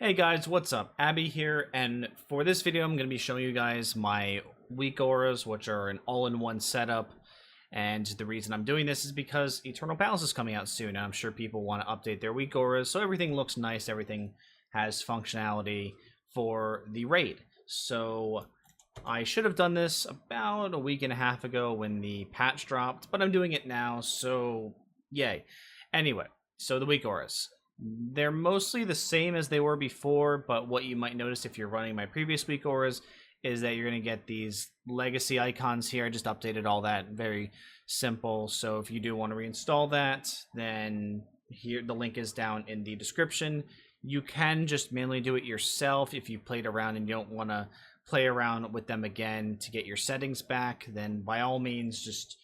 Hey guys, what's up? Abby here, and for this video I'm going to be showing you guys my Weakauras, which are an all-in-one setup. And the reason I'm doing this is because Eternal Palace is coming out soon, and I'm sure people want to update their Weakauras, so everything looks nice, everything has functionality for the raid. So I should have done this about a week and a half ago when the patch dropped, but I'm doing it now, so yay. Anyway, so the Weakauras. They're mostly the same as they were before, but what you might notice if you're running my previous Weakauras is that you're going to get these legacy icons here. I just updated all that, very simple. So if you do want to reinstall that, then here the link is down in the description. You can just manually do it yourself if you played around and you don't want to play around with them again to get your settings back. Then by all means, just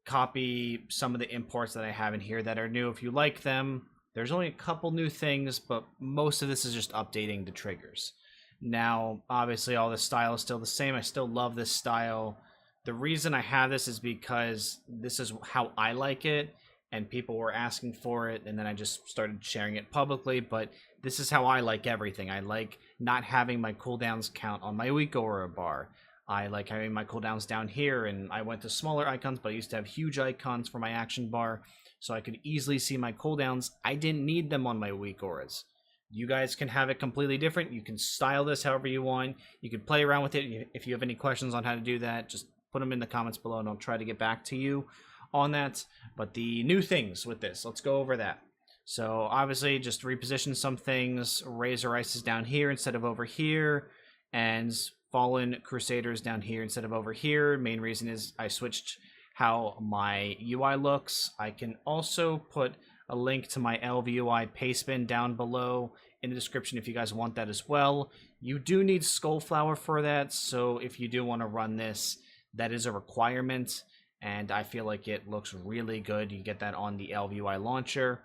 copy some of the imports that I have in here that are new if you like them. There's only a couple new things, but most of this is just updating the triggers. Now, obviously, all the style is still the same. I still love this style. The reason I have this is because this is how I like it, and people were asking for it, and then I just started sharing it publicly, but this is how I like everything. I like not having my cooldowns count on my Weakaura bar. I like having my cooldowns down here, and I went to smaller icons, but I used to have huge icons for my action bar, so I could easily see my cooldowns. I didn't need them on my Weakauras. You guys can have it completely different. You can style this however you want. You can play around with it. If you have any questions on how to do that, just put them in the comments below, and I'll try to get back to you on that. But the new things with this, let's go over that. So obviously, just reposition some things. Razor Ice is down here instead of over here, and Fallen Crusaders down here instead of over here. Main reason is I switched how my UI looks. I can also put a link to my Elvui paste bin down below in the description if you guys want that as well. You do need Skullflower for that, so if you do want to run this, that is a requirement, and I feel like it looks really good. You get that on the Elvui launcher,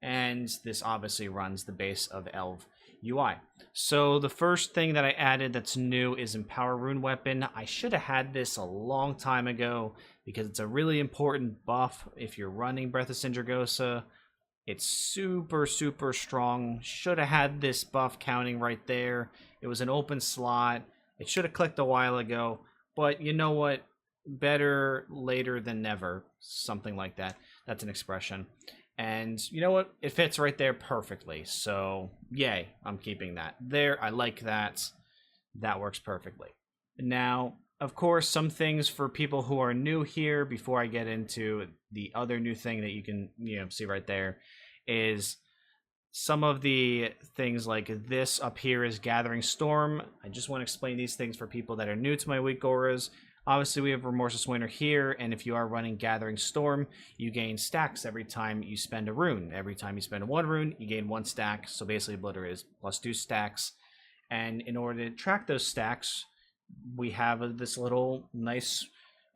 and this obviously runs the base of Elvui. So the first thing that I added that's new is Empower Rune Weapon. I should have had this a long time ago because it's a really important buff if you're running Breath of Sindragosa. It's super, super strong. Should have had this buff counting right there. It was an open slot. It should have clicked a while ago, but you know what? Better later than never. Something like that. That's an expression. And you know what? It fits right there perfectly. So, yay, I'm keeping that there. I like that. That works perfectly. Now, of course, some things for people who are new here, before I get into the other new thing that you can see right there, is some of the things like this up here is Gathering Storm. I just want to explain these things for people that are new to my Weakauras. Obviously, we have Remorseless Winter here, and if you are running Gathering Storm, you gain stacks every time you spend a rune. Every time you spend one rune, you gain one stack, so basically Obliter is +2 stacks. And in order to track those stacks, we have this little nice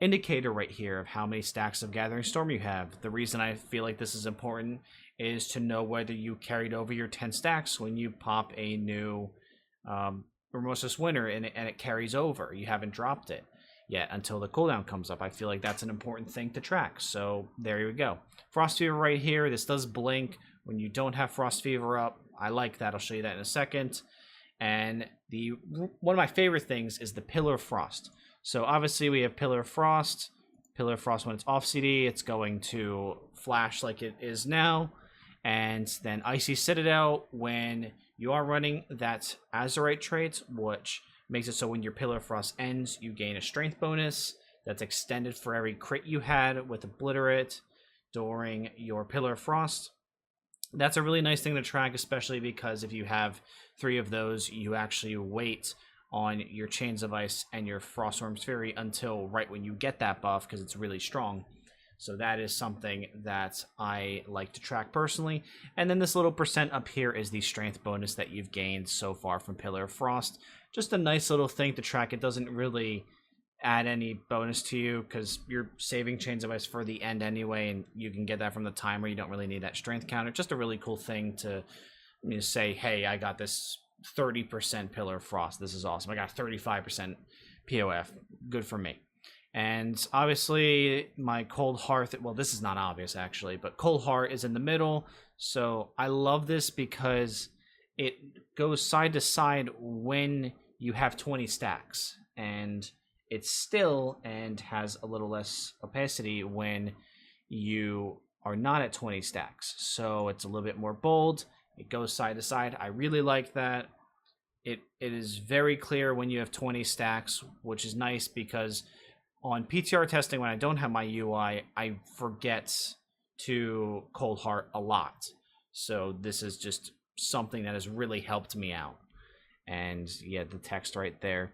indicator right here of how many stacks of Gathering Storm you have. The reason I feel like this is important is to know whether you carried over your 10 stacks when you pop a new Remorseless Winter and it carries over. You haven't dropped it yet until the cooldown comes up. I feel like that's an important thing to track. So there you go. Frost Fever right here. This does blink when you don't have Frost Fever up. I like that. I'll show you that in a second. And one of my favorite things is the Pillar of Frost. So obviously we have Pillar of Frost. Pillar of Frost when it's off CD, it's going to flash like it is now. And then Icy Citadel when you are running that Azurite trait, which makes it so when your Pillar of Frost ends, you gain a strength bonus that's extended for every crit you had with Obliterate during your Pillar of Frost. That's a really nice thing to track, especially because if you have 3 of those, you actually wait on your Chains of Ice and your Frostworm's Fury until right when you get that buff, because it's really strong. So that is something that I like to track personally. And then this little percent up here is the strength bonus that you've gained so far from Pillar of Frost. Just a nice little thing to track. It doesn't really add any bonus to you because you're saving Chains of Ice for the end anyway, and you can get that from the timer. You don't really need that strength counter. Just a really cool thing to say, hey, I got this 30% Pillar of Frost. This is awesome. I got 35% POF. Good for me. And obviously my Cold Heart, well, this is not obvious actually, but Cold Heart is in the middle. So I love this because it goes side to side when you have 20 stacks, and it's still and has a little less opacity when you are not at 20 stacks. So it's a little bit more bold. It goes side to side. I really like that. It is very clear when you have 20 stacks, which is nice because on PTR testing, when I don't have my UI, I forget to cold heart a lot. So this is just something that has really helped me out. And yeah, the text right there.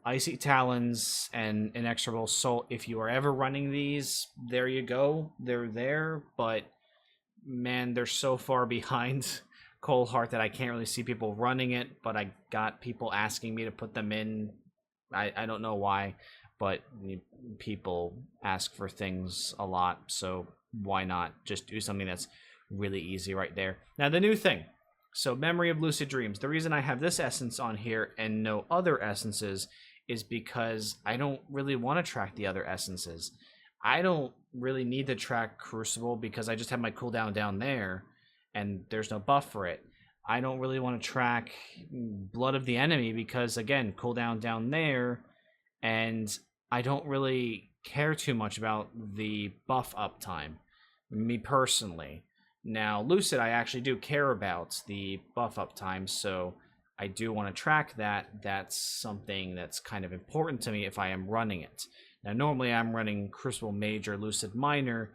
Icy Talons and Inexorable Soul, if you are ever running these, there you go. They're there, but man, they're so far behind Cold Heart that I can't really see people running it, but I got people asking me to put them in. I don't know why, but people ask for things a lot, so why not just do something that's really easy right there. Now, the new thing. So, Memory of Lucid Dreams. The reason I have this essence on here and no other essences is because I don't really want to track the other essences. I don't really need to track Crucible because I just have my cooldown down there and there's no buff for it. I don't really want to track Blood of the Enemy because, again, cooldown down there, and I don't really care too much about the buff uptime, me personally. Now, Lucid, I actually do care about the buff uptime, so I do want to track that. That's something that's kind of important to me if I am running it. Now, normally I'm running Crucible Major, Lucid Minor,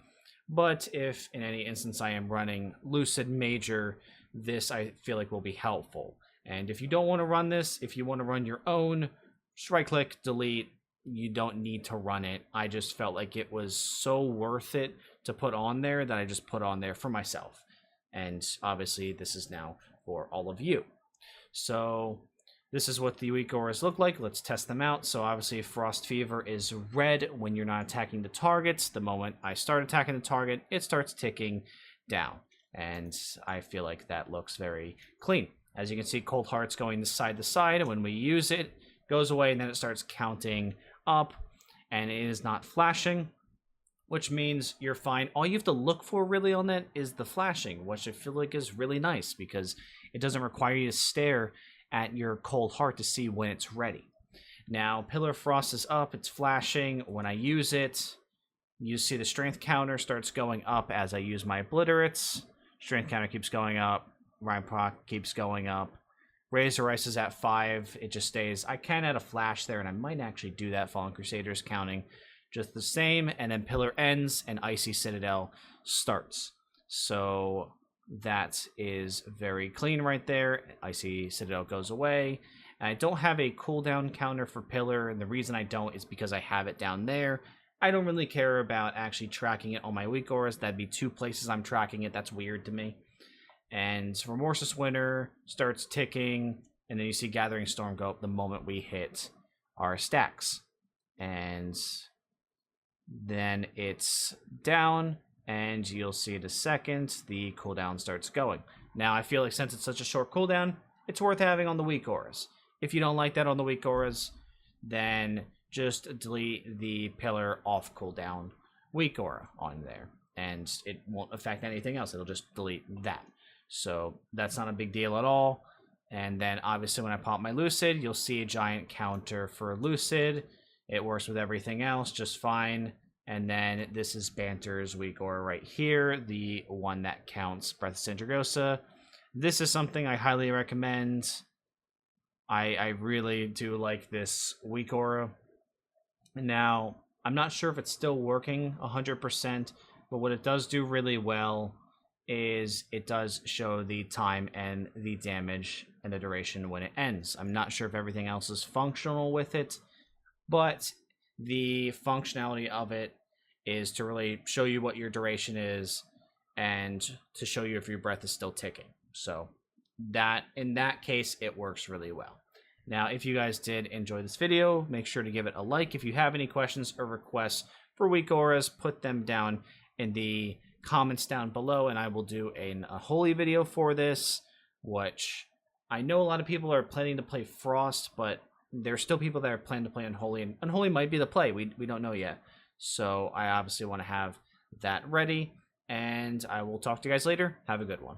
but if in any instance I am running Lucid Major, this I feel like will be helpful. And if you don't want to run this, if you want to run your own, just right-click, delete. You don't need to run it. I just felt like it was so worth it to put on there that I just put on there for myself. And obviously this is now for all of you. So this is what the Weakauras look like. Let's test them out. So obviously Frost Fever is red when you're not attacking the targets. The moment I start attacking the target, it starts ticking down. And I feel like that looks very clean. As you can see, Cold Heart's going side to side. When we use it, goes away, and then it starts counting up, and it is not flashing, which means you're fine. All you have to look for really on that is the flashing, which I feel like is really nice because it doesn't require you to stare at your Cold Heart to see when it's ready. Now, Pillar of Frost is up, it's flashing. When I use it, you see the strength counter starts going up as I use my Obliterates. Strength counter keeps going up, Rhyme Proc keeps going up. Razor Ice is at 5. It just stays. I can add a flash there, and I might actually do that. Fallen Crusaders counting just the same. And then Pillar ends, and Icy Citadel starts. So that is very clean right there. Icy Citadel goes away. And I don't have a cooldown counter for Pillar, and the reason I don't is because I have it down there. I don't really care about actually tracking it on my Weakauras. That'd be 2 places I'm tracking it. That's weird to me. And Remorseless Winter starts ticking, and then you see Gathering Storm go up the moment we hit our stacks. And then it's down, and you'll see in a second the cooldown starts going. Now, I feel like since it's such a short cooldown, it's worth having on the Weakauras. If you don't like that on the Weakauras, then just delete the Pillar off cooldown Weakaura on there, and it won't affect anything else. It'll just delete that. So that's not a big deal at all. And then obviously when I pop my Lucid, you'll see a giant counter for Lucid. It works with everything else just fine. And then this is Banter's Weakaura right here, the one that counts Breath of Sindragosa. This is something I highly recommend. I really do like this Weakaura. Now, I'm not sure if it's still working 100%, but what it does do really well is it does show the time and the damage and the duration when it ends. I'm not sure if everything else is functional with it, but the functionality of it is to really show you what your duration is and to show you if your breath is still ticking. So that in that case, it works really well. Now, if you guys did enjoy this video, make sure to give it a like. If you have any questions or requests for Weakauras, put them down in the comments down below, and I will do a Unholy video for this, which I know a lot of people are planning to play Frost, but there's still people that are planning to play Unholy, and Unholy might be the play. We don't know yet. So I obviously want to have that ready, and I will talk to you guys later. Have a good one.